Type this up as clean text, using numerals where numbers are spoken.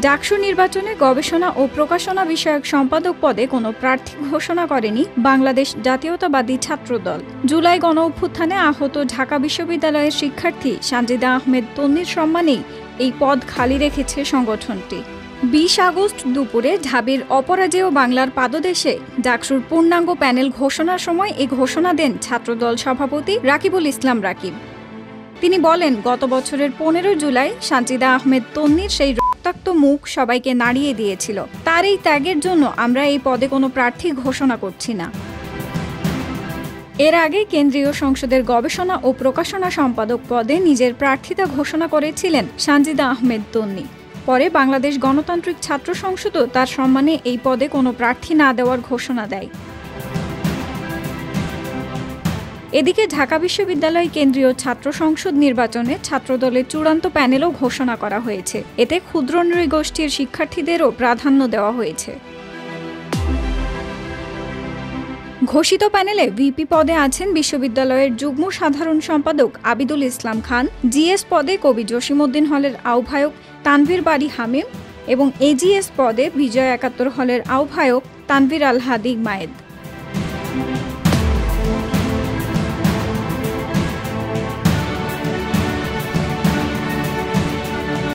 ডাকসু নির্বাচনে গবেষণা ও প্রকাশনা বিষয়ক সম্পাদক পদে কোনো প্রার্থী ঘোষণা করেনি বাংলাদেশ জাতীয়তাবাদী ছাত্রদল। জুলাই গণঅভ্যুত্থানে আহত ঢাকা বিশ্ববিদ্যালয়ের শিক্ষার্থী সানজিদা আহমেদ তন্নির সম্মানেই এই পদ খালি রেখেছে সংগঠনটি। 20 আগস্ট দুপুরে ঢাবির অপরাজেয় বাংলার পাদদেশে ডাকসুর পূর্ণাঙ্গ প্যানেল ঘোষণার সময় এই ঘোষণা দেন ছাত্রদল সভাপতি রাকিবুল ইসলাম রাকিব। তিনি বলেন, গত বছরের 15 জুলাই সানজিদা আহমেদ তন্নির সেই রক্তাক্ত মুখ সবাইকে নাড়িয়ে দিয়েছিল। তার এই ত্যাগের জন্য আমরা এই পদে কোনো প্রার্থী ঘোষণা করছি না। এর আগে কেন্দ্রীয় সংসদের গবেষণা ও প্রকাশনা সম্পাদক পদে নিজের প্রার্থিতা ঘোষণা করেছিলেন সানজিদা আহমেদ তন্নি। পরে বাংলাদেশ গণতান্ত্রিক ছাত্র সংসদও তার সম্মানে এই পদে কোনো প্রার্থী না দেওয়ার ঘোষণা দেয়। এদিকে ঢাকা বিশ্ববিদ্যালয় কেন্দ্রীয় ছাত্র সংসদ নির্বাচনে ছাত্রদলের চূড়ান্ত প্যানেলও ঘোষণা করা হয়েছে। এতে ক্ষুদ্র নৃগোষ্ঠীর শিক্ষার্থীদেরও প্রাধান্য দেওয়া হয়েছে। ঘোষিত প্যানেলে ভিপি পদে আছেন বিশ্ববিদ্যালয়ের যুগ্ম সাধারণ সম্পাদক আবিদুল ইসলাম খান, জিএস পদে কবি জসিমউদ্দিন হলের আহ্বায়ক তানভীর বারী হামিম এবং এজিএস পদে বিজয় 71 হলের আহ্বায়ক তানভীর আল হাদি মায়েদ।